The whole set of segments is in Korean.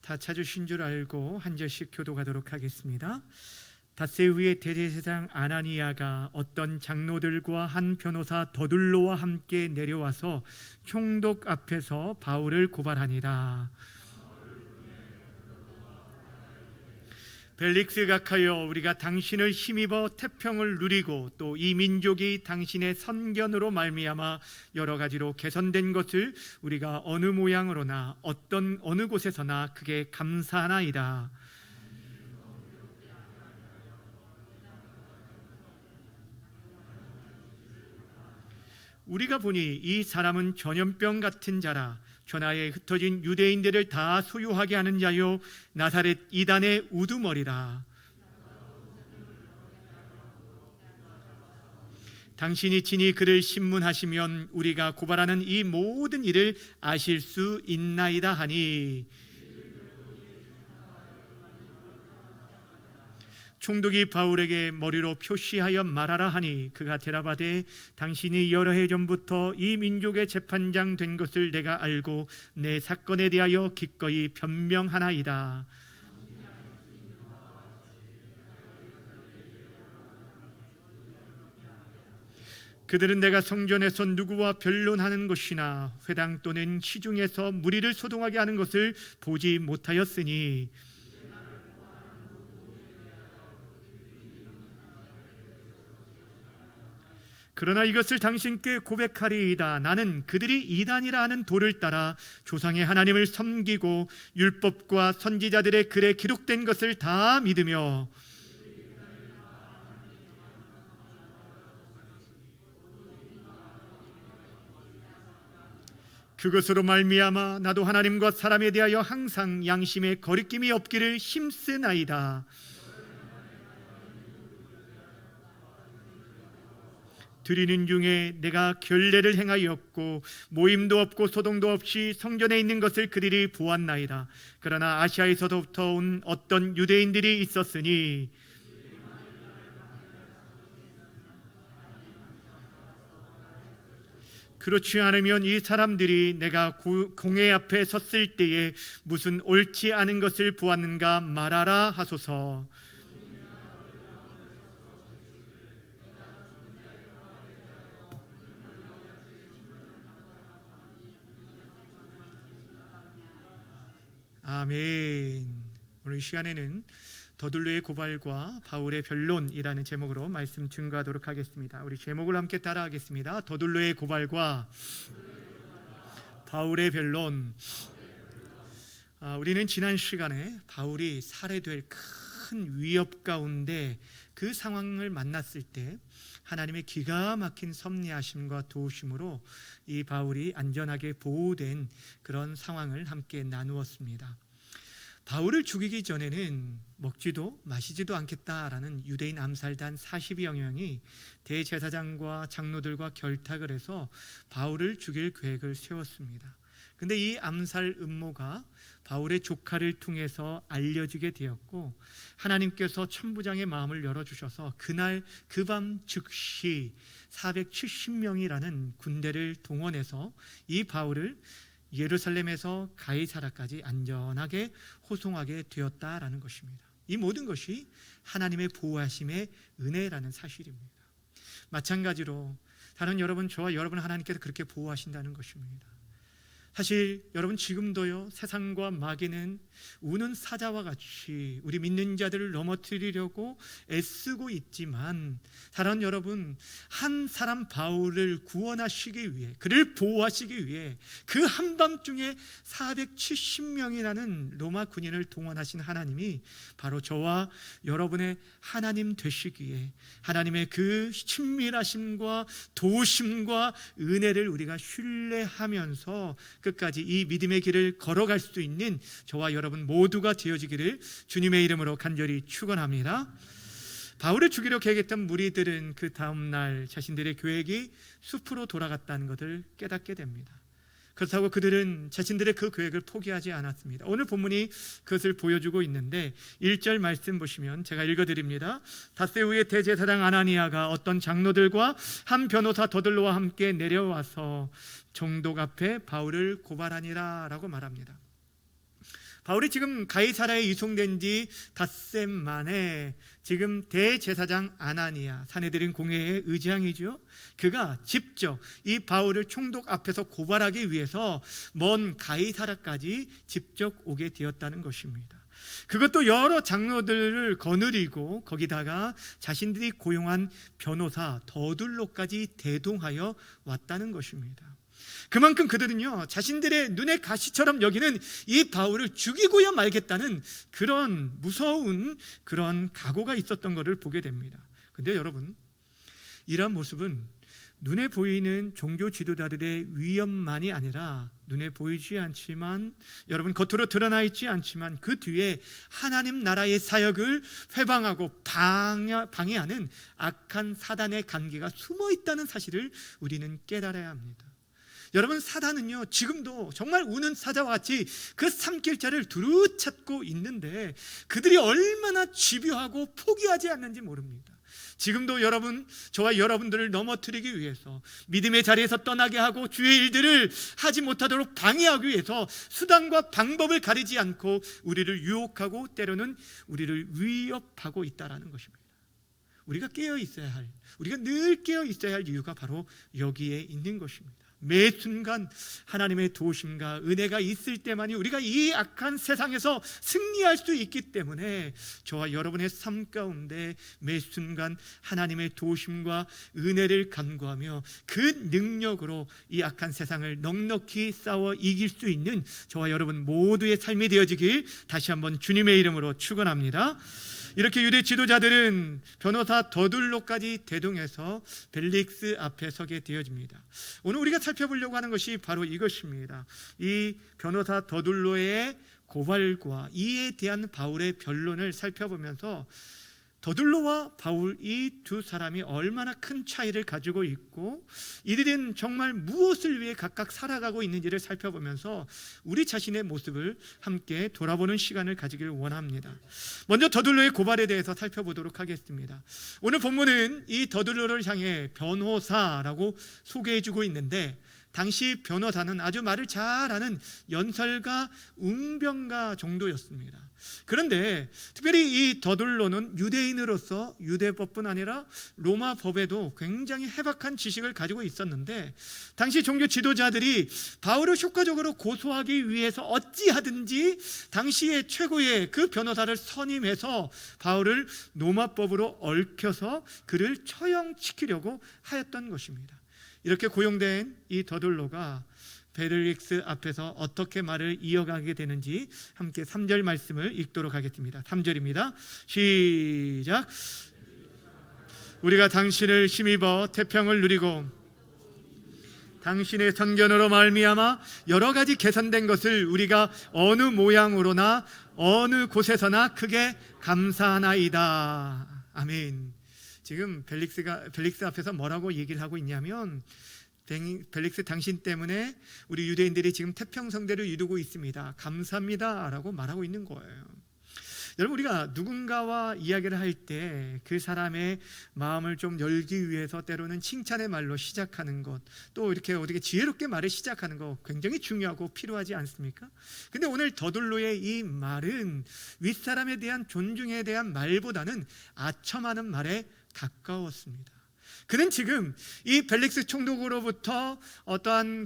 다 찾으신 줄 알고 한 절씩 교독하도록 하겠습니다. 닷새우의 대제사장 아나니아가 어떤 장로들과 한 변호사 더둘로와 함께 내려와서 총독 앞에서 바울을 고발하니라. 벨릭스 각하여, 우리가 당신을 힘입어 태평을 누리고 또 이 민족이 당신의 선견으로 말미암아 여러 가지로 개선된 것을 우리가 어느 모양으로나 어느 곳에서나 크게 감사하나이다. 우리가 보니 이 사람은 전염병 같은 자라. 전하에 흩어진 유대인들을 다 소유하게 하는 자요, 나사렛 이단의 우두머리라. 당신이 친히 그를 신문하시면 우리가 고발하는 이 모든 일을 아실 수 있나이다 하니, 총독이 바울에게 머리로 표시하여 말하라 하니, 그가 대답하되 당신이 여러 해 전부터 이 민족의 재판장 된 것을 내가 알고 내 사건에 대하여 기꺼이 변명하나이다. 그들은 내가 성전에서 누구와 변론하는 것이나 회당 또는 시중에서 무리를 소동하게 하는 것을 보지 못하였으니, 그러나 이것을 당신께 고백하리이다. 나는 그들이 이단이라 하는 도를 따라 조상의 하나님을 섬기고 율법과 선지자들의 글에 기록된 것을 다 믿으며, 그것으로 말미암아 나도 하나님과 사람에 대하여 항상 양심에 거리낌이 없기를 힘쓰나이다. 드리는 중에 내가 결례를 행하였고 모임도 없고 소동도 없이 성전에 있는 것을 그들이 보았나이다. 그러나 아시아에서부터 온 어떤 유대인들이 있었으니, 그렇지 않으면 이 사람들이 내가 공회 앞에 섰을 때에 무슨 옳지 않은 것을 보았는가 말하라 하소서. 아멘. 오늘 이 시간에는 더둘로의 고발과 바울의 변론이라는 제목으로 말씀 증거하도록 하겠습니다. 우리 제목을 함께 따라하겠습니다. 더둘로의 고발과 바울의 변론. 우리는 지난 시간에 바울이 살해될 큰 위협 가운데 그 상황을 만났을 때 하나님의 기가 막힌 섭리하심과 도우심으로 이 바울이 안전하게 보호된 그런 상황을 함께 나누었습니다. 바울을 죽이기 전에는 먹지도 마시지도 않겠다라는 유대인 암살단 40여 명이 대제사장과 장로들과 결탁을 해서 바울을 죽일 계획을 세웠습니다. 근데 이 암살 음모가 바울의 조카를 통해서 알려지게 되었고, 하나님께서 천부장의 마음을 열어주셔서 그날 그 밤 즉시 470명이라는 군대를 동원해서 이 바울을 예루살렘에서 가이사라까지 안전하게 호송하게 되었다라는 것입니다. 이 모든 것이 하나님의 보호하심의 은혜라는 사실입니다. 마찬가지로 다른 여러분, 저와 여러분 하나님께서 그렇게 보호하신다는 것입니다. 사실 여러분 지금도요, 세상과 마귀는 우는 사자와 같이 우리 믿는 자들을 넘어뜨리려고 애쓰고 있지만, 사랑하는 여러분, 한 사람 바울을 구원하시기 위해, 그를 보호하시기 위해 그 한밤중에 470명이라는 로마 군인을 동원하신 하나님이 바로 저와 여러분의 하나님 되시기에, 하나님의 그 친밀하심과 도우심과 은혜를 우리가 신뢰하면서 끝까지 이 믿음의 길을 걸어갈 수 있는 저와 여러분 모두가 되어지기를 주님의 이름으로 간절히 축원합니다. 바울을 죽이려 계획했던 무리들은 그 다음날 자신들의 계획이 숲으로 돌아갔다는 것을 깨닫게 됩니다. 그렇다고 그들은 자신들의 그 계획을 포기하지 않았습니다. 오늘 본문이 그것을 보여주고 있는데 1절 말씀 보시면 제가 읽어드립니다. 닷새우의 대제사장 아나니아가 어떤 장로들과 한 변호사 더둘로와 함께 내려와서 총독 앞에 바울을 고발하니라 라고 말합니다. 바울이 지금 가이사랴에 이송된 지 닷새 만에 지금 대제사장 아나니아, 사내들인 공회의 의장이죠. 그가 직접 이 바울을 총독 앞에서 고발하기 위해서 먼 가이사랴까지 직접 오게 되었다는 것입니다. 그것도 여러 장로들을 거느리고 거기다가 자신들이 고용한 변호사 더둘로까지 대동하여 왔다는 것입니다. 그만큼 그들은요, 자신들의 눈의 가시처럼 여기는 이 바울을 죽이고야 말겠다는 그런 무서운 그런 각오가 있었던 것을 보게 됩니다. 근데 여러분, 이러한 모습은 눈에 보이는 종교 지도자들의 위험만이 아니라 눈에 보이지 않지만, 여러분 겉으로 드러나 있지 않지만 그 뒤에 하나님 나라의 사역을 회방하고 방해하는 악한 사단의 관계가 숨어 있다는 사실을 우리는 깨달아야 합니다. 여러분, 사단은요 지금도 정말 우는 사자와 같이 그 삼킬자를 두루 찾고 있는데 그들이 얼마나 집요하고 포기하지 않는지 모릅니다. 지금도 여러분, 저와 여러분들을 넘어뜨리기 위해서, 믿음의 자리에서 떠나게 하고 주의 일들을 하지 못하도록 방해하기 위해서 수단과 방법을 가리지 않고 우리를 유혹하고 때로는 우리를 위협하고 있다는 것입니다. 우리가 깨어 있어야 할, 우리가 늘 깨어 있어야 할 이유가 바로 여기에 있는 것입니다. 매 순간 하나님의 도우심과 은혜가 있을 때만이 우리가 이 악한 세상에서 승리할 수 있기 때문에 저와 여러분의 삶 가운데 매 순간 하나님의 도우심과 은혜를 간구하며 그 능력으로 이 악한 세상을 넉넉히 싸워 이길 수 있는 저와 여러분 모두의 삶이 되어지길 다시 한번 주님의 이름으로 축원합니다. 이렇게 유대 지도자들은 변호사 더둘로까지 대동해서 벨릭스 앞에 서게 되어집니다. 오늘 우리가 살펴보려고 하는 것이 바로 이것입니다. 이 변호사 더둘로의 고발과 이에 대한 바울의 변론을 살펴보면서 더둘로와 바울 이 두 사람이 얼마나 큰 차이를 가지고 있고 이들은 정말 무엇을 위해 각각 살아가고 있는지를 살펴보면서 우리 자신의 모습을 함께 돌아보는 시간을 가지기를 원합니다. 먼저 더둘로의 고발에 대해서 살펴보도록 하겠습니다. 오늘 본문은 이 더둘로를 향해 변호사라고 소개해주고 있는데, 당시 변호사는 아주 말을 잘하는 연설가, 웅변가 정도였습니다. 그런데 특별히 이 더둘로는 유대인으로서 유대법뿐 아니라 로마 법에도 굉장히 해박한 지식을 가지고 있었는데, 당시 종교 지도자들이 바울을 효과적으로 고소하기 위해서 어찌하든지 당시의 최고의 그 변호사를 선임해서 바울을 로마법으로 얽혀서 그를 처형시키려고 하였던 것입니다. 이렇게 고용된 이 더둘로가 벨릭스 앞에서 어떻게 말을 이어가게 되는지 함께 3절 말씀을 읽도록 하겠습니다. 3절입니다. 시작. 우리가 당신을 힘입어 태평을 누리고 당신의 선견으로 말미암아 여러 가지 개선된 것을 우리가 어느 모양으로나 어느 곳에서나 크게 감사하나이다. 아멘. 지금 벨릭스 앞에서 뭐라고 얘기를 하고 있냐면, 벨릭스, 당신 때문에 우리 유대인들이 지금 태평성대를 이루고 있습니다. 감사합니다 라고 말하고 있는 거예요. 여러분, 우리가 누군가와 이야기를 할 때 그 사람의 마음을 좀 열기 위해서 때로는 칭찬의 말로 시작하는 것, 또 이렇게 어떻게 지혜롭게 말을 시작하는 것 굉장히 중요하고 필요하지 않습니까? 근데 오늘 더둘로의 이 말은 윗사람에 대한 존중에 대한 말보다는 아첨하는 말에 가까웠습니다. 그는 지금 이 벨릭스 총독으로부터 어떠한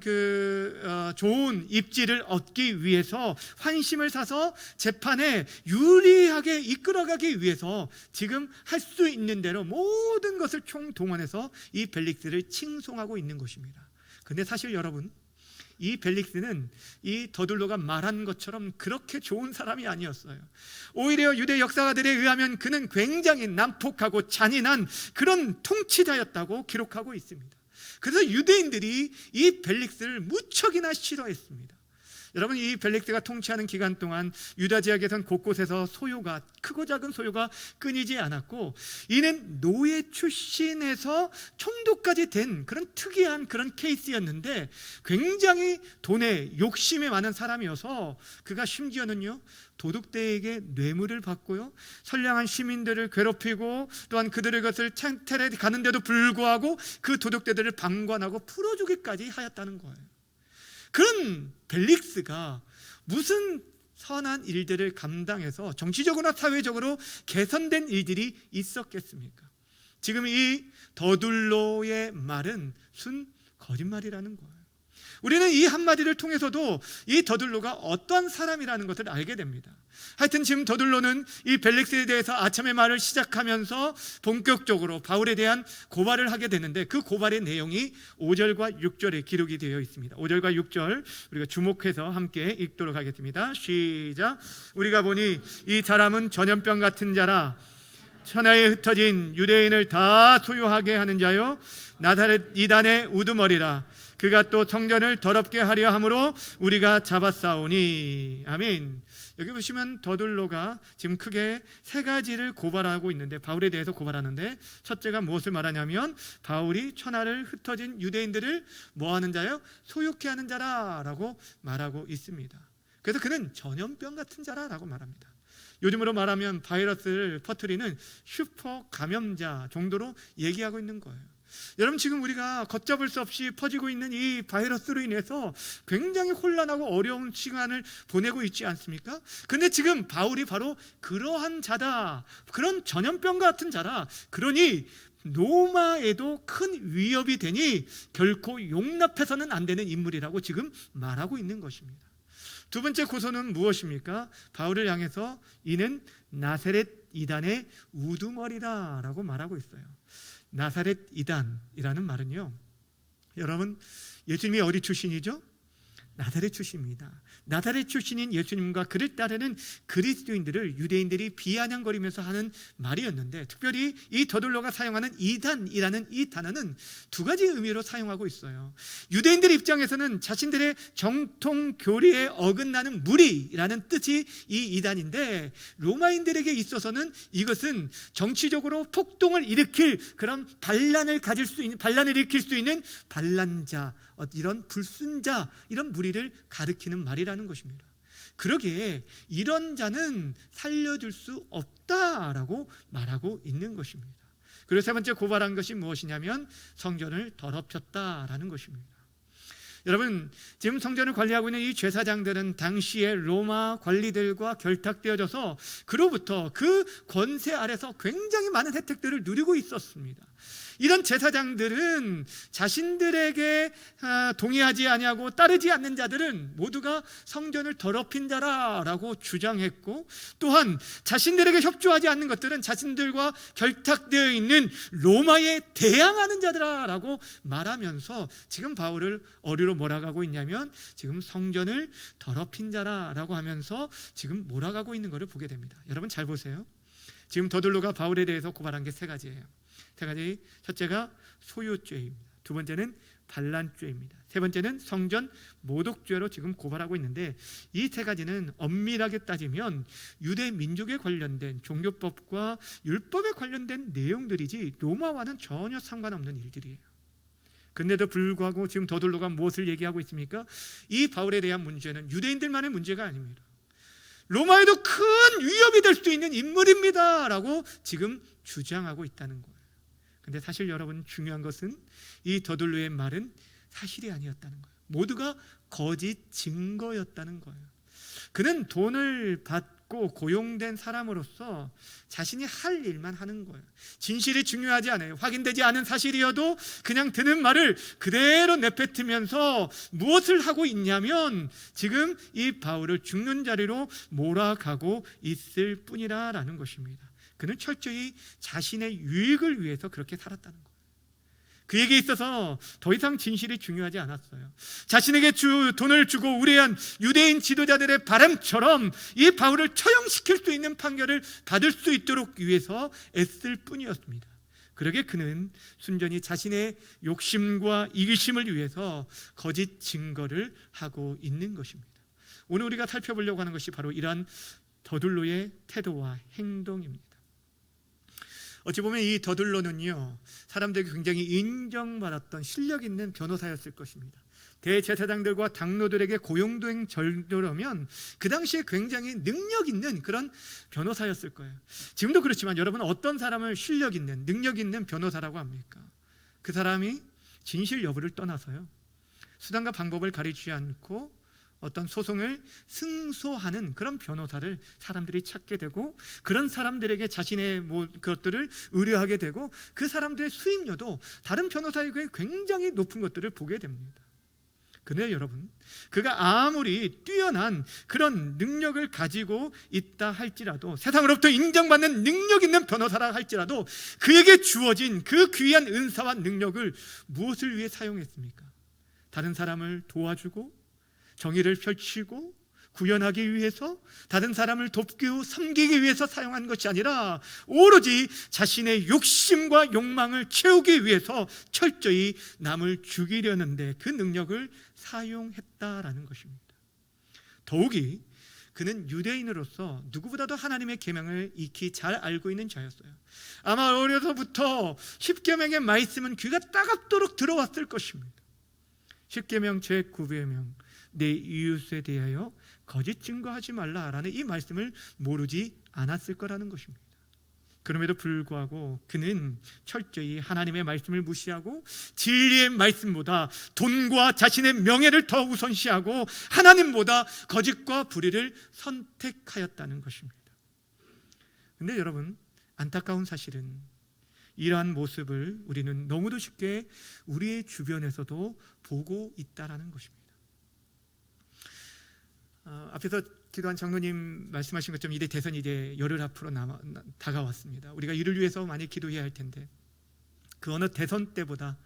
좋은 입지를 얻기 위해서 환심을 사서 재판에 유리하게 이끌어가기 위해서 지금 할 수 있는 대로 모든 것을 총동원해서 이 벨릭스를 칭송하고 있는 것입니다. 근데 사실 여러분, 이 벨릭스는 이 더둘로가 말한 것처럼 그렇게 좋은 사람이 아니었어요. 오히려 유대 역사가들에 의하면 그는 굉장히 난폭하고 잔인한 그런 통치자였다고 기록하고 있습니다. 그래서 유대인들이 이 벨릭스를 무척이나 싫어했습니다. 여러분, 이 벨릭스가 통치하는 기간 동안 유다 지역에선 곳곳에서 소요가, 크고 작은 소요가 끊이지 않았고, 이는 노예 출신에서 총독까지 된 그런 특이한 그런 케이스였는데, 굉장히 돈에 욕심이 많은 사람이어서 그가 심지어는요 도둑들에게 뇌물을 받고요, 선량한 시민들을 괴롭히고, 또한 그들의 것을 창탈해 가는데도 불구하고 그 도둑들을 방관하고 풀어주기까지 하였다는 거예요. 그런 벨릭스가 무슨 선한 일들을 감당해서 정치적으로나 사회적으로 개선된 일들이 있었겠습니까? 지금 이 더둘로의 말은 순 거짓말이라는 거예요. 우리는 이 한마디를 통해서도 이 더둘로가 어떤 사람이라는 것을 알게 됩니다. 하여튼 지금 더둘로는 이 벨릭스에 대해서 아첨의 말을 시작하면서 본격적으로 바울에 대한 고발을 하게 되는데, 그 고발의 내용이 5절과 6절에 기록이 되어 있습니다. 5절과 6절 우리가 주목해서 함께 읽도록 하겠습니다. 시작. 우리가 보니 이 사람은 전염병 같은 자라, 천하에 흩어진 유대인을 다 소유하게 하는 자요, 나사렛 이단의 우두머리라. 그가 또 성전을 더럽게 하려 함으로 우리가 잡았사오니. 아멘. 여기 보시면 더둘로가 지금 크게 세 가지를 고발하고 있는데, 바울에 대해서 고발하는데, 첫째가 무엇을 말하냐면 바울이 천하를 흩어진 유대인들을 뭐하는 자요? 소유케 하는 자라라고 말하고 있습니다. 그래서 그는 전염병 같은 자라라고 말합니다. 요즘으로 말하면 바이러스를 퍼뜨리는 슈퍼 감염자 정도로 얘기하고 있는 거예요. 여러분, 지금 우리가 걷잡을 수 없이 퍼지고 있는 이 바이러스로 인해서 굉장히 혼란하고 어려운 시간을 보내고 있지 않습니까? 근데 지금 바울이 바로 그러한 자다, 그런 전염병 같은 자라, 그러니 로마에도 큰 위협이 되니 결코 용납해서는 안 되는 인물이라고 지금 말하고 있는 것입니다. 두 번째 고소는 무엇입니까? 바울을 향해서 이는 나사렛 이단의 우두머리다라고 말하고 있어요. 나사렛 이단이라는 말은요, 여러분, 예수님이 어디 출신이죠? 나사렛 출신입니다. 나사렛 출신인 예수님과 그를 따르는 그리스도인들을 유대인들이 비아냥거리면서 하는 말이었는데, 특별히 이 더둘로가 사용하는 이단이라는 이 단어는 두 가지 의미로 사용하고 있어요. 유대인들 입장에서는 자신들의 정통 교리에 어긋나는 무리라는 뜻이 이 이단인데, 로마인들에게 있어서는 이것은 정치적으로 폭동을 일으킬 그런 반란을 일으킬 수 있는 반란자, 이런 불순자, 이런 무리를 가리키는 말이라는 것입니다. 그러기에 이런 자는 살려줄 수 없다라고 말하고 있는 것입니다. 그리고 세 번째 고발한 것이 무엇이냐면 성전을 더럽혔다라는 것입니다. 여러분, 지금 성전을 관리하고 있는 이 제사장들은 당시에 로마 관리들과 결탁되어져서 그로부터 그 권세 아래서 굉장히 많은 혜택들을 누리고 있었습니다. 이런 제사장들은 자신들에게 동의하지 아니하고 따르지 않는 자들은 모두가 성전을 더럽힌 자라라고 주장했고, 또한 자신들에게 협조하지 않는 것들은 자신들과 결탁되어 있는 로마에 대항하는 자들아라고 말하면서 지금 바울을 어리로 몰아가고 있냐면 지금 성전을 더럽힌 자라라고 하면서 지금 몰아가고 있는 것을 보게 됩니다. 여러분 잘 보세요. 지금 더둘로가 바울에 대해서 고발한 게 세 가지예요. 세 가지. 첫째가 소유죄입니다. 두 번째는 반란죄입니다. 세 번째는 성전 모독죄로 지금 고발하고 있는데, 이 세 가지는 엄밀하게 따지면 유대 민족에 관련된 종교법과 율법에 관련된 내용들이지 로마와는 전혀 상관없는 일들이에요. 근데도 불구하고 지금 더둘로가 무엇을 얘기하고 있습니까? 이 바울에 대한 문제는 유대인들만의 문제가 아닙니다. 로마에도 큰 위협이 될 수 있는 인물입니다 라고 지금 주장하고 있다는 거예요. 근데 사실 여러분, 중요한 것은 이 더둘로의 말은 사실이 아니었다는 거예요. 모두가 거짓 증거였다는 거예요. 그는 돈을 받고 고용된 사람으로서 자신이 할 일만 하는 거예요. 진실이 중요하지 않아요. 확인되지 않은 사실이어도 그냥 드는 말을 그대로 내뱉으면서 무엇을 하고 있냐면 지금 이 바울을 죽는 자리로 몰아가고 있을 뿐이라는 것입니다. 그는 철저히 자신의 유익을 위해서 그렇게 살았다는 거예요. 그에게 있어서 더 이상 진실이 중요하지 않았어요. 자신에게 돈을 주고 의뢰한 유대인 지도자들의 바람처럼 이 바울을 처형시킬 수 있는 판결을 받을 수 있도록 위해서 애쓸 뿐이었습니다. 그러게 그는 순전히 자신의 욕심과 이기심을 위해서 거짓 증거를 하고 있는 것입니다. 오늘 우리가 살펴보려고 하는 것이 바로 이러한 더둘로의 태도와 행동입니다. 어찌 보면 이 더둘로는요, 사람들에게 굉장히 인정받았던 실력 있는 변호사였을 것입니다. 대제사장들과 장로들에게 고용된 정도라면 그 당시에 굉장히 능력 있는 그런 변호사였을 거예요. 지금도 그렇지만 여러분, 어떤 사람을 실력 있는, 능력 있는 변호사라고 합니까? 그 사람이 진실 여부를 떠나서요, 수단과 방법을 가리지 않고 어떤 소송을 승소하는 그런 변호사를 사람들이 찾게 되고, 그런 사람들에게 자신의 그것들을 의뢰하게 되고, 그 사람들의 수임료도 다른 변호사에게 굉장히 높은 것들을 보게 됩니다. 근데 여러분, 그가 아무리 뛰어난 그런 능력을 가지고 있다 할지라도, 세상으로부터 인정받는 능력 있는 변호사라 할지라도, 그에게 주어진 그 귀한 은사와 능력을 무엇을 위해 사용했습니까? 다른 사람을 도와주고 정의를 펼치고 구현하기 위해서, 다른 사람을 돕고 섬기기 위해서 사용한 것이 아니라 오로지 자신의 욕심과 욕망을 채우기 위해서 철저히 남을 죽이려는데 그 능력을 사용했다라는 것입니다. 더욱이 그는 유대인으로서 누구보다도 하나님의 계명을 익히 잘 알고 있는 자였어요. 아마 어려서부터 십계명의 말씀은 귀가 따갑도록 들어왔을 것입니다. 십계명 제9계명, 내 이웃에 대하여 거짓 증거하지 말라라는 이 말씀을 모르지 않았을 거라는 것입니다. 그럼에도 불구하고 그는 철저히 하나님의 말씀을 무시하고 진리의 말씀보다 돈과 자신의 명예를 더 우선시하고 하나님보다 거짓과 불의를 선택하였다는 것입니다. 그런데 여러분, 안타까운 사실은 이러한 모습을 우리는 너무도 쉽게 우리의 주변에서도 보고 있다는 것입니다. 앞에서 기도한 장로님 말씀하신 것처럼 이제 대선이 이제 열흘 앞으로 다가왔습니다. 우리가 이를 위해서 많이 기도해야 할 텐데, 그 어느 대선 때보다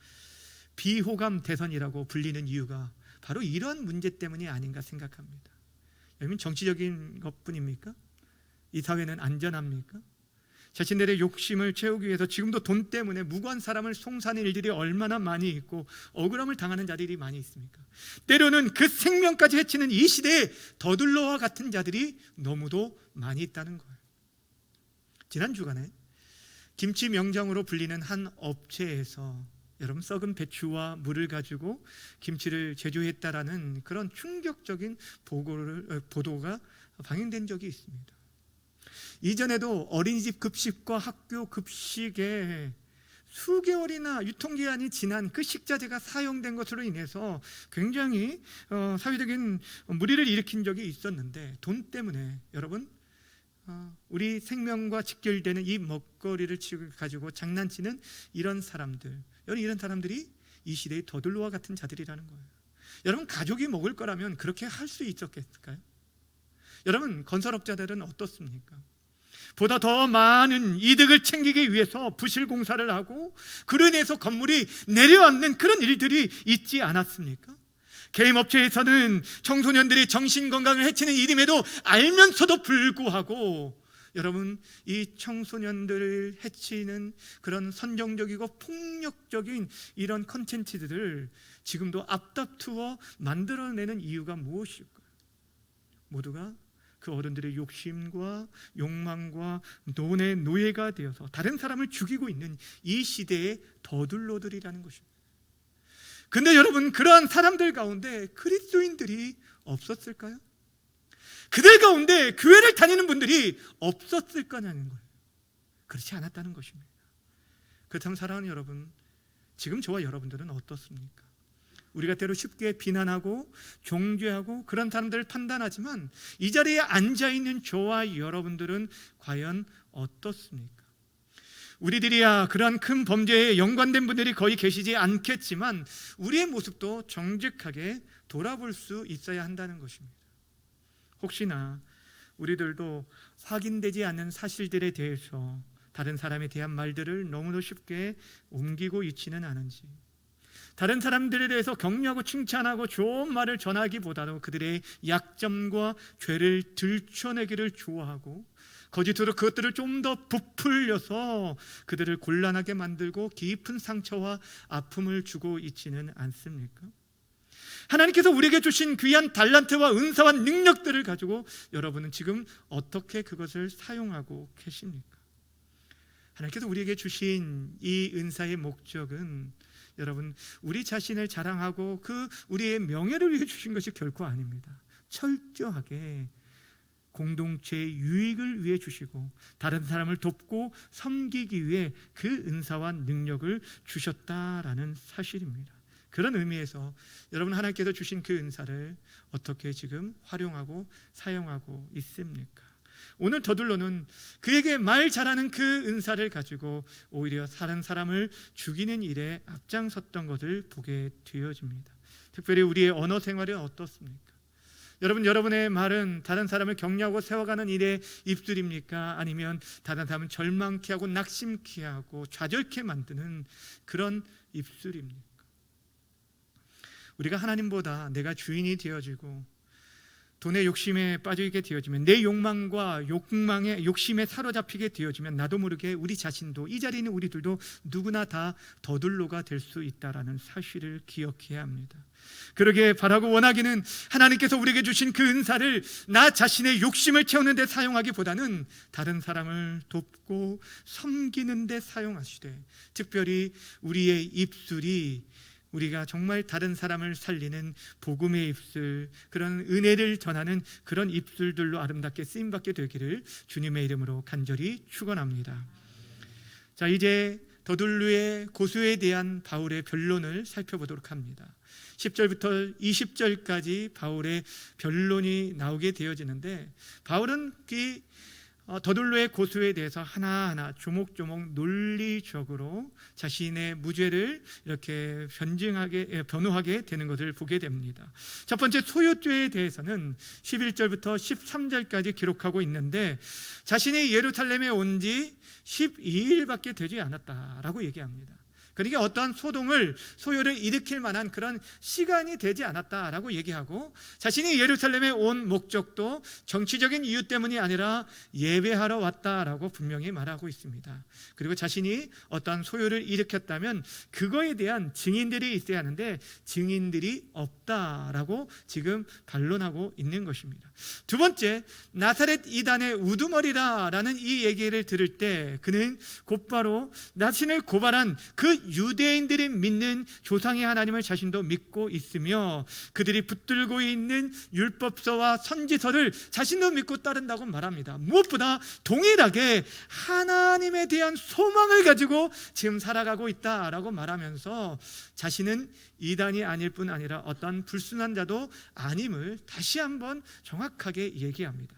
비호감 대선이라고 불리는 이유가 바로 이런 문제 때문이 아닌가 생각합니다. 여러분, 정치적인 것뿐입니까? 이 사회는 안전합니까? 자신들의 욕심을 채우기 위해서 지금도 돈 때문에 무고한 사람을 송사하는 일들이 얼마나 많이 있고 억울함을 당하는 자들이 많이 있습니까? 때로는 그 생명까지 해치는 이 시대에 더둘러와 같은 자들이 너무도 많이 있다는 거예요. 지난 주간에 김치 명장으로 불리는 한 업체에서 여러분, 썩은 배추와 물을 가지고 김치를 제조했다라는 그런 충격적인 보도가 방영된 적이 있습니다. 이전에도 어린이집 급식과 학교 급식에 수개월이나 유통기한이 지난 그 식자재가 사용된 것으로 인해서 굉장히 사회적인 물의를 일으킨 적이 있었는데, 돈 때문에 여러분, 우리 생명과 직결되는 이 먹거리를 가지고 장난치는 이런 사람들이 이 시대의 더들로와 같은 자들이라는 거예요. 여러분, 가족이 먹을 거라면 그렇게 할 수 있었겠을까요? 여러분, 건설업자들은 어떻습니까? 보다 더 많은 이득을 챙기기 위해서 부실 공사를 하고 그로 인해서 건물이 내려앉는 그런 일들이 있지 않았습니까? 게임업체에서는 청소년들이 정신건강을 해치는 일임에도 알면서도 불구하고 여러분, 이 청소년들을 해치는 그런 선정적이고 폭력적인 이런 컨텐츠들을 지금도 앞다투어 만들어내는 이유가 무엇일까요? 모두가 그 어른들의 욕심과 욕망과 돈의 노예가 되어서 다른 사람을 죽이고 있는 이 시대의 더둘로들이라는 것입니다. 근데 여러분, 그러한 사람들 가운데 그리스도인들이 없었을까요? 그들 가운데 교회를 다니는 분들이 없었을 거냐는 거예요. 그렇지 않았다는 것입니다. 그렇다면 사랑하는 여러분, 지금 저와 여러분들은 어떻습니까? 우리가 때로 쉽게 비난하고 정죄하고 그런 사람들을 판단하지만 이 자리에 앉아있는 저와 여러분들은 과연 어떻습니까? 우리들이야 그러한 큰 범죄에 연관된 분들이 거의 계시지 않겠지만 우리의 모습도 정직하게 돌아볼 수 있어야 한다는 것입니다. 혹시나 우리들도 확인되지 않는 사실들에 대해서 다른 사람에 대한 말들을 너무도 쉽게 옮기고 있지는 않은지, 다른 사람들에 대해서 격려하고 칭찬하고 좋은 말을 전하기보다도 그들의 약점과 죄를 들춰내기를 좋아하고 거짓으로 그것들을 좀 더 부풀려서 그들을 곤란하게 만들고 깊은 상처와 아픔을 주고 있지는 않습니까? 하나님께서 우리에게 주신 귀한 달란트와 은사와 능력들을 가지고 여러분은 지금 어떻게 그것을 사용하고 계십니까? 하나님께서 우리에게 주신 이 은사의 목적은 여러분, 우리 자신을 자랑하고 그 우리의 명예를 위해 주신 것이 결코 아닙니다. 철저하게 공동체의 유익을 위해 주시고 다른 사람을 돕고 섬기기 위해 그 은사와 능력을 주셨다라는 사실입니다. 그런 의미에서 여러분, 하나님께서 주신 그 은사를 어떻게 지금 활용하고 사용하고 있습니까? 오늘 더둘로는 그에게 말 잘하는 그 은사를 가지고 오히려 다른 사람을 죽이는 일에 앞장섰던 것을 보게 되어집니다. 특별히 우리의 언어 생활은 어떻습니까? 여러분의 말은 다른 사람을 격려하고 세워가는 일의 입술입니까? 아니면 다른 사람을 절망케 하고 낙심케 하고 좌절케 만드는 그런 입술입니까? 우리가 하나님보다 내가 주인이 되어지고 돈의 욕심에 빠지게 되어지면, 내 욕망과 욕심에 사로잡히게 되어지면 나도 모르게 우리 자신도, 이 자리에 있는 우리들도 누구나 다 더둘로가 될 수 있다는 사실을 기억해야 합니다. 그러게 바라고 원하기는 하나님께서 우리에게 주신 그 은사를 나 자신의 욕심을 채우는 데 사용하기보다는 다른 사람을 돕고 섬기는 데 사용하시되, 특별히 우리의 입술이 우리가 정말 다른 사람을 살리는 복음의 입술, 그런 은혜를 전하는 그런 입술들로 아름답게 쓰임받게 되기를 주님의 이름으로 간절히 축원합니다. 자, 이제 더둘루의 고소에 대한 바울의 변론을 살펴보도록 합니다. 10절부터 20절까지 바울의 변론이 나오게 되어지는데, 바울은 이 더둘로의 고소에 대해서 하나하나 조목조목 논리적으로 자신의 무죄를 이렇게 변호하게 되는 것을 보게 됩니다. 첫 번째, 소유죄에 대해서는 11절부터 13절까지 기록하고 있는데, 자신이 예루살렘에 온 지 12일밖에 되지 않았다라고 얘기합니다. 그러니까 어떠한 소요를 일으킬 만한 그런 시간이 되지 않았다라고 얘기하고, 자신이 예루살렘에 온 목적도 정치적인 이유 때문이 아니라 예배하러 왔다라고 분명히 말하고 있습니다. 그리고 자신이 어떠한 소요를 일으켰다면 그거에 대한 증인들이 있어야 하는데 증인들이 없다라고 지금 반론하고 있는 것입니다. 두 번째, 나사렛 이단의 우두머리라라는 이 얘기를 들을 때 그는 곧바로 자신을 고발한 그 유대인들이 믿는 조상의 하나님을 자신도 믿고 있으며, 그들이 붙들고 있는 율법서와 선지서를 자신도 믿고 따른다고 말합니다. 무엇보다 동일하게 하나님에 대한 소망을 가지고 지금 살아가고 있다라고 말하면서 자신은 이단이 아닐 뿐 아니라 어떤 불순한 자도 아님을 다시 한번 정확하게 얘기합니다.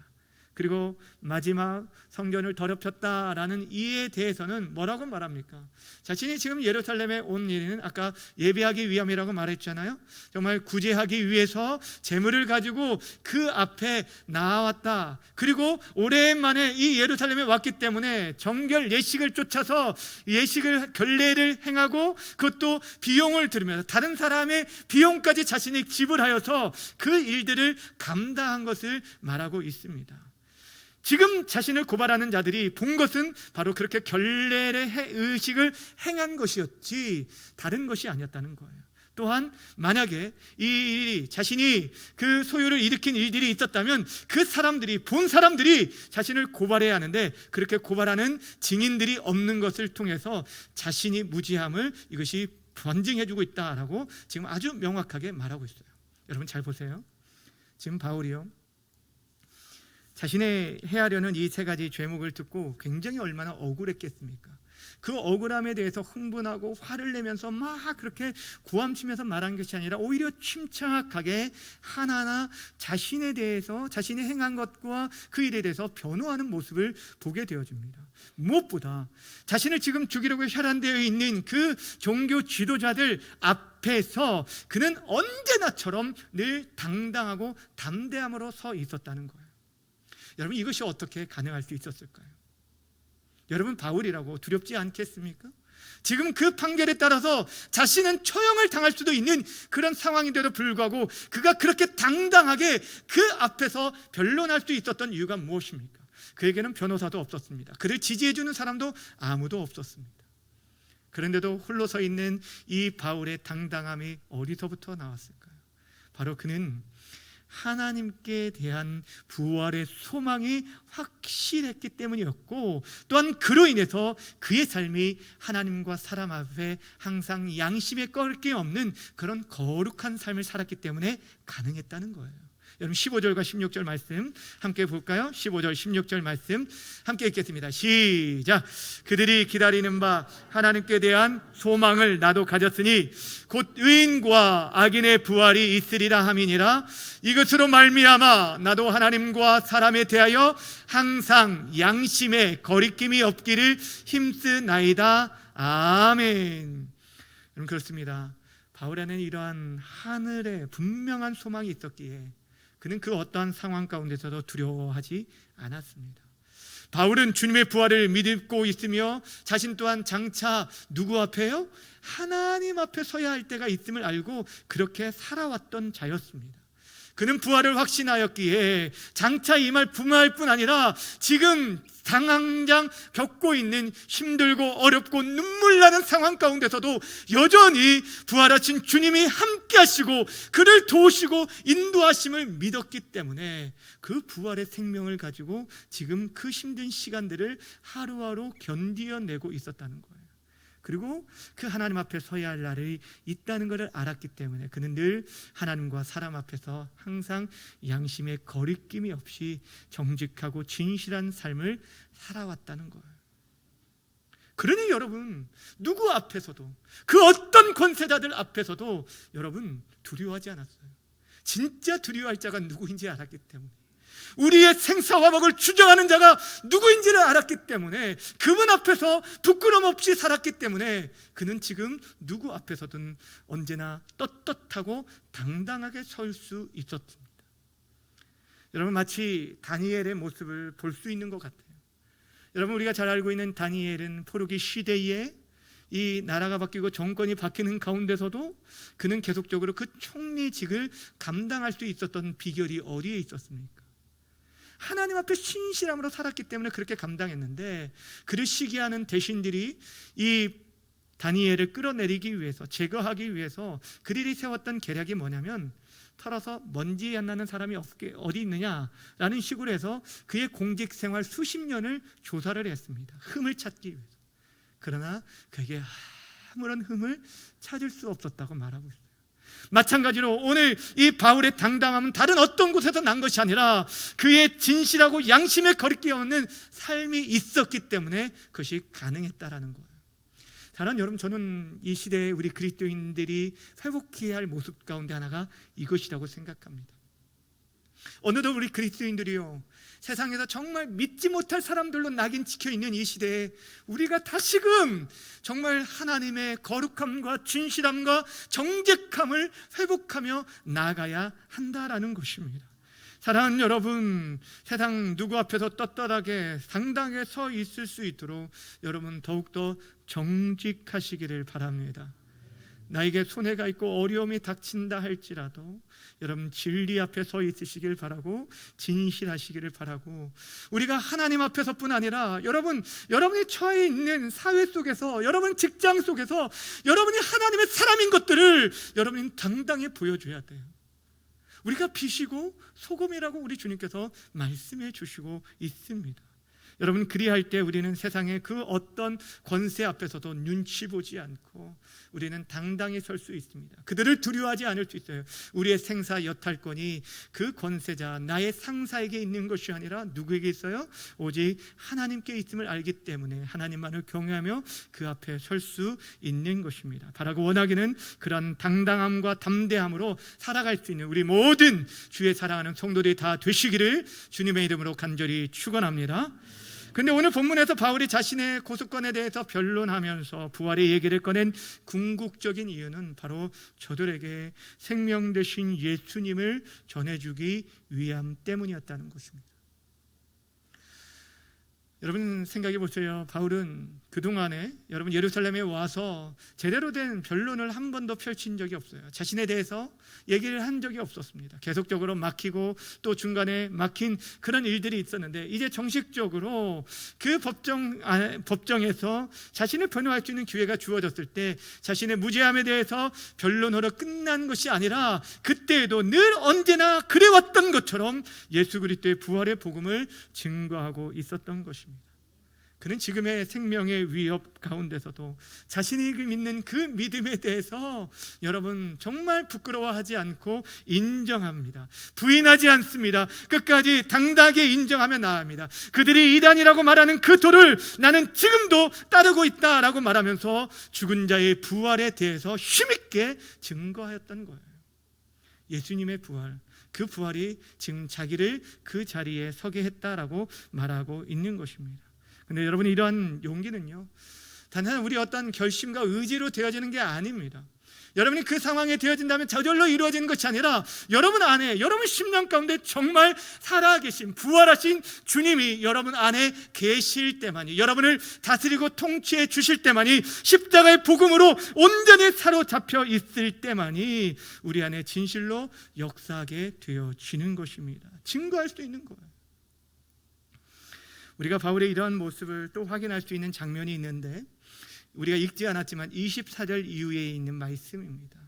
그리고 마지막 성전을 더럽혔다라는 이에 대해서는 뭐라고 말합니까? 자신이 지금 예루살렘에 온 일은 아까 예배하기 위함이라고 말했잖아요. 정말 구제하기 위해서 제물을 가지고 그 앞에 나왔다. 그리고 오랜만에 이 예루살렘에 왔기 때문에 정결 예식을 쫓아서 결례를 행하고, 그것도 비용을 들으면서 다른 사람의 비용까지 자신이 지불하여서 그 일들을 감당한 것을 말하고 있습니다. 지금 자신을 고발하는 자들이 본 것은 바로 그렇게 결례의 의식을 행한 것이었지 다른 것이 아니었다는 거예요. 또한 만약에 이 일이 자신이 그 소유를 일으킨 일들이 있었다면 본 사람들이 자신을 고발해야 하는데, 그렇게 고발하는 증인들이 없는 것을 통해서 자신이 무지함을 이것이 번증해주고 있다라고 지금 아주 명확하게 말하고 있어요. 여러분 잘 보세요. 지금 바울이요, 자신의 해하려는 이 세 가지 죄목을 듣고 굉장히 얼마나 억울했겠습니까? 그 억울함에 대해서 흥분하고 화를 내면서 막 그렇게 구함치면서 말한 것이 아니라 오히려 침착하게 하나하나 자신에 대해서, 자신이 행한 것과 그 일에 대해서 변호하는 모습을 보게 되어집니다. 무엇보다 자신을 지금 죽이려고 혈안되어 있는 그 종교 지도자들 앞에서 그는 언제나처럼 늘 당당하고 담대함으로 서 있었다는 거예요. 여러분, 이것이 어떻게 가능할 수 있었을까요? 여러분, 바울이라고 두렵지 않겠습니까? 지금 그 판결에 따라서 자신은 처형을 당할 수도 있는 그런 상황인데도 불구하고 그가 그렇게 당당하게 그 앞에서 변론할 수 있었던 이유가 무엇입니까? 그에게는 변호사도 없었습니다. 그를 지지해주는 사람도 아무도 없었습니다. 그런데도 홀로 서 있는 이 바울의 당당함이 어디서부터 나왔을까요? 바로 그는 하나님께 대한 부활의 소망이 확실했기 때문이었고, 또한 그로 인해서 그의 삶이 하나님과 사람 앞에 항상 양심에 꺾일 게 없는 그런 거룩한 삶을 살았기 때문에 가능했다는 거예요. 여러분 15절과 16절 말씀 함께 볼까요? 15절 16절 말씀 함께 읽겠습니다. 시작. 그들이 기다리는 바 하나님께 대한 소망을 나도 가졌으니 곧 의인과 악인의 부활이 있으리라 함이니라. 이것으로 말미암아 나도 하나님과 사람에 대하여 항상 양심에 거리낌이 없기를 힘쓰나이다. 아멘. 여러분 그렇습니다. 바울에는 이러한 하늘의 분명한 소망이 있었기에 그는 그 어떠한 상황 가운데서도 두려워하지 않았습니다. 바울은 주님의 부활을 믿고 있으며 자신 또한 장차 누구 앞에요? 하나님 앞에 서야 할 때가 있음을 알고 그렇게 살아왔던 자였습니다. 그는 부활을 확신하였기에 장차 임할 부활 뿐 아니라 지금 당장 겪고 있는 힘들고 어렵고 눈물 나는 상황 가운데서도 여전히 부활하신 주님이 함께 하시고 그를 도우시고 인도하심을 믿었기 때문에 그 부활의 생명을 가지고 지금 그 힘든 시간들을 하루하루 견디어내고 있었다는 거예요. 그리고 그 하나님 앞에 서야 할 날이 있다는 것을 알았기 때문에 그는 늘 하나님과 사람 앞에서 항상 양심의 거리낌이 없이 정직하고 진실한 삶을 살아왔다는 거예요. 그러니 여러분 누구 앞에서도 그 어떤 권세자들 앞에서도 여러분 두려워하지 않았어요. 진짜 두려워할 자가 누구인지 알았기 때문에 우리의 생사화복을 주장하는 자가 누구인지를 알았기 때문에 그분 앞에서 부끄럼 없이 살았기 때문에 그는 지금 누구 앞에서든 언제나 떳떳하고 당당하게 설 수 있었습니다. 여러분 마치 다니엘의 모습을 볼 수 있는 것 같아요. 여러분 우리가 잘 알고 있는 다니엘은 포로기 시대에 이 나라가 바뀌고 정권이 바뀌는 가운데서도 그는 계속적으로 그 총리직을 감당할 수 있었던 비결이 어디에 있었습니까? 하나님 앞에 신실함으로 살았기 때문에 그렇게 감당했는데 그를 시기하는 대신들이 이 다니엘을 끌어내리기 위해서 제거하기 위해서 그들이 세웠던 계략이 뭐냐면 털어서 먼지 안 나는 사람이 어디 있느냐라는 식으로 해서 그의 공직 생활 수십 년을 조사를 했습니다. 흠을 찾기 위해서. 그러나 그에게 아무런 흠을 찾을 수 없었다고 말하고 있어요. 마찬가지로 오늘 이 바울의 당당함은 다른 어떤 곳에서 난 것이 아니라 그의 진실하고 양심에 거리낌 없는 삶이 있었기 때문에 그것이 가능했다라는 거예요. 사랑하는 여러분, 저는 이 시대에 우리 그리스도인들이 회복해야 할 모습 가운데 하나가 이것이라고 생각합니다. 어느덧 우리 그리스도인들이요 세상에서 정말 믿지 못할 사람들로 낙인 찍혀있는 이 시대에 우리가 다시금 정말 하나님의 거룩함과 진실함과 정직함을 회복하며 나아가야 한다라는 것입니다. 사랑하는 여러분, 세상 누구 앞에서 떳떳하게 당당하게 서 있을 수 있도록 여러분 더욱더 정직하시기를 바랍니다. 나에게 손해가 있고 어려움이 닥친다 할지라도 여러분 진리 앞에 서 있으시길 바라고 진실하시기를 바라고 우리가 하나님 앞에서뿐 아니라 여러분이 처해 있는 사회 속에서 여러분 직장 속에서 여러분이 하나님의 사람인 것들을 여러분이 당당히 보여줘야 돼요. 우리가 빛이고 소금이라고 우리 주님께서 말씀해 주시고 있습니다. 여러분 그리할 때 우리는 세상의 그 어떤 권세 앞에서도 눈치 보지 않고 우리는 당당히 설 수 있습니다. 그들을 두려워하지 않을 수 있어요. 우리의 생사 여탈권이 그 권세자 나의 상사에게 있는 것이 아니라 누구에게 있어요? 오직 하나님께 있음을 알기 때문에 하나님만을 경외하며 그 앞에 설 수 있는 것입니다. 바라고 원하기는 그런 당당함과 담대함으로 살아갈 수 있는 우리 모든 주의 사랑하는 성도들이 다 되시기를 주님의 이름으로 간절히 축원합니다. 그런데 오늘 본문에서 바울이 자신의 고소권에 대해서 변론하면서 부활의 얘기를 꺼낸 궁극적인 이유는 바로 저들에게 생명 되신 예수님을 전해주기 위함 때문이었다는 것입니다. 여러분 생각해 보세요. 바울은 그동안에 여러분 예루살렘에 와서 제대로 된 변론을 한 번도 펼친 적이 없어요. 자신에 대해서 얘기를 한 적이 없었습니다. 계속적으로 막히고 또 중간에 막힌 그런 일들이 있었는데 이제 정식적으로 그 법정에서 자신을 변호할 수 있는 기회가 주어졌을 때 자신의 무죄함에 대해서 변론으로 끝난 것이 아니라 그때에도 늘 언제나 그래왔던 것처럼 예수 그리스도의 부활의 복음을 증거하고 있었던 것입니다. 그는 지금의 생명의 위협 가운데서도 자신이 믿는 그 믿음에 대해서 여러분 정말 부끄러워하지 않고 인정합니다. 부인하지 않습니다. 끝까지 당당하게 인정하며 나아갑니다. 그들이 이단이라고 말하는 그 도를 나는 지금도 따르고 있다라고 말하면서 죽은 자의 부활에 대해서 힘있게 증거하였던 거예요. 예수님의 부활, 그 부활이 지금 자기를 그 자리에 서게 했다라고 말하고 있는 것입니다. 근데 여러분, 이러한 용기는요, 단순한 우리 어떤 결심과 의지로 되어지는 게 아닙니다. 여러분이 그 상황에 되어진다면 저절로 이루어지는 것이 아니라 여러분 안에, 여러분 심령 가운데 정말 살아계신 부활하신 주님이 여러분 안에 계실 때만이, 여러분을 다스리고 통치해 주실 때만이, 십자가의 복음으로 온전히 사로잡혀 있을 때만이 우리 안에 진실로 역사하게 되어지는 것입니다. 증거할 수 있는 거예요. 우리가 바울의 이러한 모습을 또 확인할 수 있는 장면이 있는데, 우리가 읽지 않았지만 24절 이후에 있는 말씀입니다.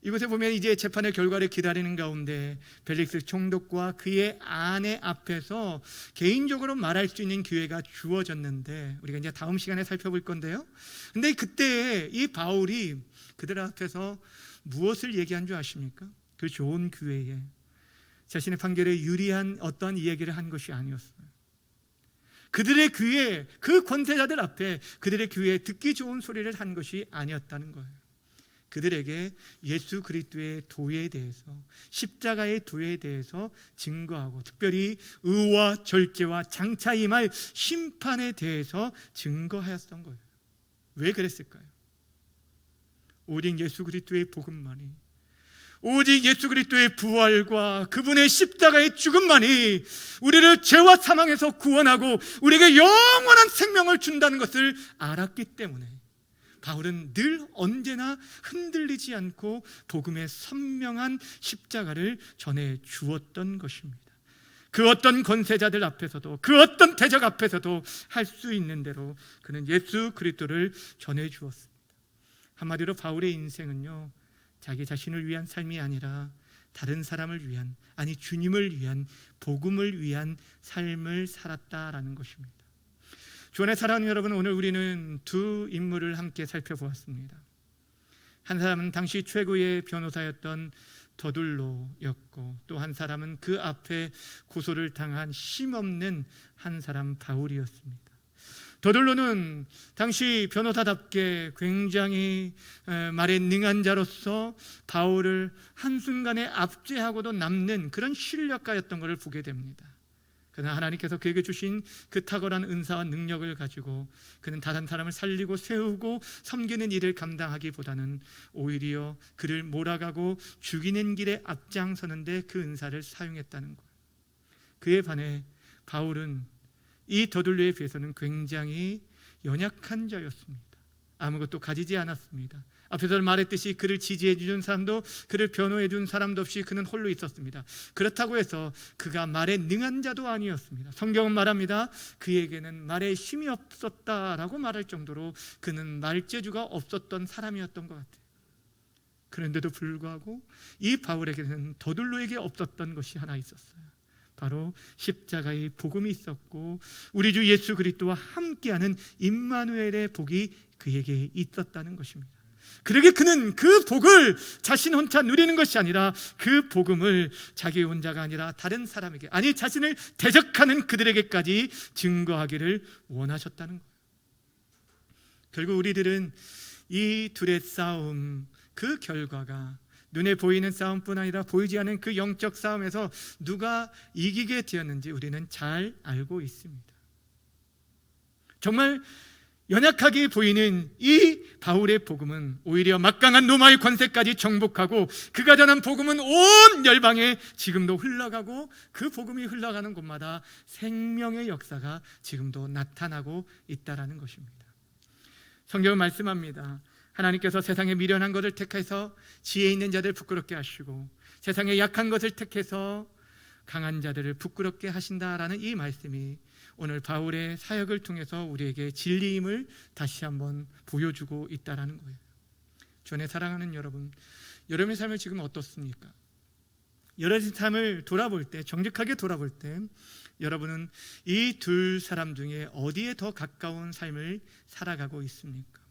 이곳에 보면 이제 재판의 결과를 기다리는 가운데 벨릭스 총독과 그의 아내 앞에서 개인적으로 말할 수 있는 기회가 주어졌는데, 우리가 이제 다음 시간에 살펴볼 건데요, 근데 그때 이 바울이 그들 앞에서 무엇을 얘기한 줄 아십니까? 그 좋은 기회에 자신의 판결에 유리한 어떤 이야기를 한 것이 아니었어요. 그들의 귀에, 그 권세자들 앞에 그들의 귀에 듣기 좋은 소리를 한 것이 아니었다는 거예요. 그들에게 예수 그리스도의 도에 대해서, 십자가의 도에 대해서 증거하고, 특별히 의와 절제와 장차 임할 심판에 대해서 증거하였던 거예요. 왜 그랬을까요? 오직 예수 그리스도의 복음만이, 오직 예수 그리스도의 부활과 그분의 십자가의 죽음만이 우리를 죄와 사망에서 구원하고 우리에게 영원한 생명을 준다는 것을 알았기 때문에 바울은 늘 언제나 흔들리지 않고 복음의 선명한 십자가를 전해 주었던 것입니다. 그 어떤 권세자들 앞에서도, 그 어떤 대적 앞에서도 할 수 있는 대로 그는 예수 그리스도를 전해 주었습니다. 한마디로 바울의 인생은요, 자기 자신을 위한 삶이 아니라 다른 사람을 위한, 아니 주님을 위한, 복음을 위한 삶을 살았다라는 것입니다. 주안의 사랑하는 여러분, 오늘 우리는 두 인물을 함께 살펴보았습니다. 한 사람은 당시 최고의 변호사였던 더둘로였고, 또 한 사람은 그 앞에 고소를 당한 힘없는 한 사람 바울이었습니다. 더둘로는 당시 변호사답게 굉장히 말에 능한 자로서 바울을 한순간에 압제하고도 남는 그런 실력가였던 것을 보게 됩니다. 그러나 하나님께서 그에게 주신 그 탁월한 은사와 능력을 가지고 그는 다른 사람을 살리고 세우고 섬기는 일을 감당하기보다는 오히려 그를 몰아가고 죽이는 길에 앞장서는데 그 은사를 사용했다는 거예요. 그에 반해 바울은 이 더둘로에 비해서는 굉장히 연약한 자였습니다. 아무것도 가지지 않았습니다. 앞에서 말했듯이 그를 지지해 준 사람도, 그를 변호해 준 사람도 없이 그는 홀로 있었습니다. 그렇다고 해서 그가 말에 능한 자도 아니었습니다. 성경은 말합니다. 그에게는 말에 힘이 없었다라고 말할 정도로 그는 말재주가 없었던 사람이었던 것 같아요. 그런데도 불구하고 이 바울에게는 더둘로에게 없었던 것이 하나 있었어요. 바로 십자가의 복음이 있었고, 우리 주 예수 그리스도와 함께하는 임마누엘의 복이 그에게 있었다는 것입니다. 그러게 그는 그 복을 자신 혼자 누리는 것이 아니라 그 복음을 자기 혼자가 아니라 다른 사람에게, 아니 자신을 대적하는 그들에게까지 증거하기를 원하셨다는 거예요. 결국 우리들은 이 둘의 싸움, 그 결과가 눈에 보이는 싸움뿐 아니라 보이지 않는 그 영적 싸움에서 누가 이기게 되었는지 우리는 잘 알고 있습니다. 정말 연약하게 보이는 이 바울의 복음은 오히려 막강한 로마의 권세까지 정복하고, 그가 전한 복음은 온 열방에 지금도 흘러가고, 그 복음이 흘러가는 곳마다 생명의 역사가 지금도 나타나고 있다는 것입니다. 성경은 말씀합니다. 하나님께서 세상에 미련한 것을 택해서 지혜 있는 자들을 부끄럽게 하시고 세상에 약한 것을 택해서 강한 자들을 부끄럽게 하신다라는 이 말씀이 오늘 바울의 사역을 통해서 우리에게 진리임을 다시 한번 보여주고 있다는 거예요. 주안에 사랑하는 여러분, 여러분의 삶을 지금 어떻습니까? 여러분의 삶을 돌아볼 때, 정직하게 돌아볼 때 여러분은 이 두 사람 중에 어디에 더 가까운 삶을 살아가고 있습니까?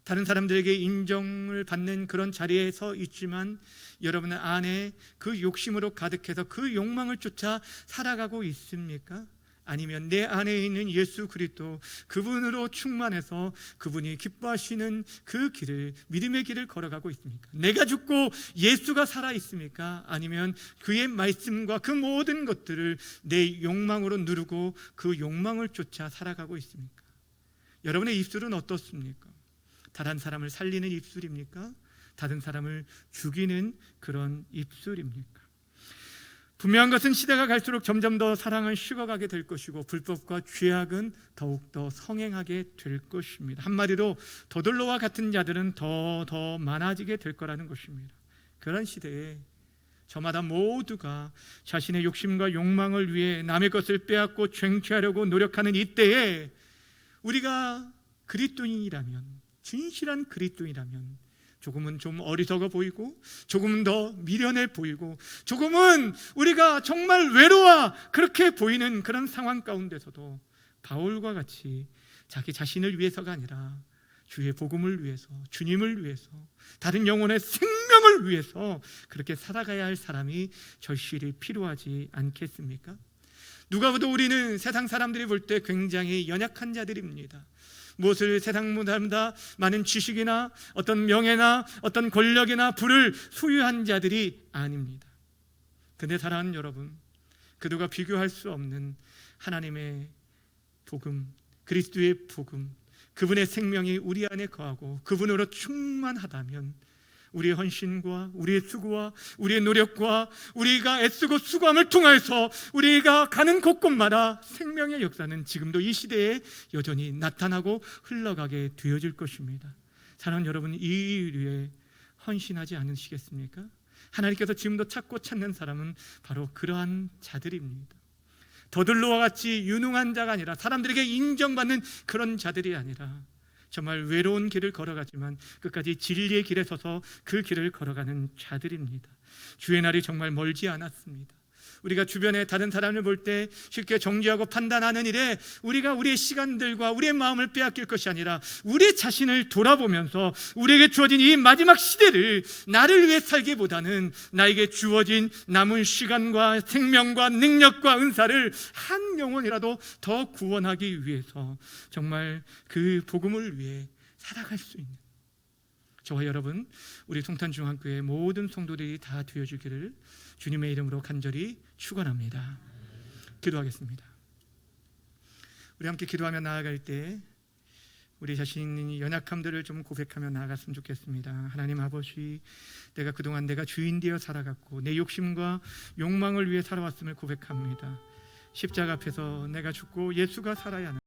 다른 사람들에게 인정을 받는 그런 자리에 서 있지만 여러분 안에 그 욕심으로 가득해서 그 욕망을 쫓아 살아가고 있습니까? 아니면 내 안에 있는 예수 그리스도, 그분으로 충만해서 그분이 기뻐하시는 그 길을, 믿음의 길을 걸어가고 있습니까? 내가 죽고 예수가 살아 있습니까? 아니면 그의 말씀과 그 모든 것들을 내 욕망으로 누르고 그 욕망을 쫓아 살아가고 있습니까? 여러분의 입술은 어떻습니까? 다른 사람을 살리는 입술입니까? 다른 사람을 죽이는 그런 입술입니까? 분명한 것은 시대가 갈수록 점점 더 사랑은 식어가게 될 것이고 불법과 죄악은 더욱더 성행하게 될 것입니다. 한마디로 더들로와 같은 자들은 더 많아지게 될 거라는 것입니다. 그런 시대에 저마다 모두가 자신의 욕심과 욕망을 위해 남의 것을 빼앗고 쟁취하려고 노력하는 이때에 우리가 그리스도인이라면, 진실한 그리스도인이라면 조금은 좀 어리석어 보이고 조금은 더 미련해 보이고 조금은 우리가 정말 외로워 그렇게 보이는 그런 상황 가운데서도 바울과 같이 자기 자신을 위해서가 아니라 주의 복음을 위해서, 주님을 위해서, 다른 영혼의 생명을 위해서 그렇게 살아가야 할 사람이 절실히 필요하지 않겠습니까? 누가 봐도 우리는 세상 사람들이 볼 때 굉장히 연약한 자들입니다. 무엇을 세상보다 많은 지식이나 어떤 명예나 어떤 권력이나 부를 소유한 자들이 아닙니다. 그런데 사랑하는 여러분, 그 누가 비교할 수 없는 하나님의 복음, 그리스도의 복음, 그분의 생명이 우리 안에 거하고 그분으로 충만하다면 우리의 헌신과 우리의 수고와 우리의 노력과 우리가 애쓰고 수고함을 통해서 우리가 가는 곳곳마다 생명의 역사는 지금도 이 시대에 여전히 나타나고 흘러가게 되어질 것입니다. 사랑하는 여러분, 이 일에 헌신하지 않으시겠습니까? 하나님께서 지금도 찾고 찾는 사람은 바로 그러한 자들입니다. 더들로와 같이 유능한 자가 아니라, 사람들에게 인정받는 그런 자들이 아니라 정말 외로운 길을 걸어가지만 끝까지 진리의 길에 서서 그 길을 걸어가는 자들입니다. 주의 날이 정말 멀지 않았습니다. 우리가 주변에 다른 사람을 볼 때 쉽게 정죄하고 판단하는 일에 우리가 우리의 시간들과 우리의 마음을 빼앗길 것이 아니라 우리 자신을 돌아보면서 우리에게 주어진 이 마지막 시대를 나를 위해 살기보다는 나에게 주어진 남은 시간과 생명과 능력과 은사를 한 영혼이라도 더 구원하기 위해서 정말 그 복음을 위해 살아갈 수 있는 저와 여러분, 우리 송탄중학교의 모든 성도들이 다 되어주기를 주님의 이름으로 간절히 축원합니다. 기도하겠습니다. 우리 함께 기도하며 나아갈 때 우리 자신의 연약함들을 좀 고백하며 나아갔으면 좋겠습니다. 하나님 아버지, 내가 그동안 내가 주인 되어 살아갔고 내 욕심과 욕망을 위해 살아왔음을 고백합니다. 십자가 앞에서 내가 죽고 예수가 살아야 하는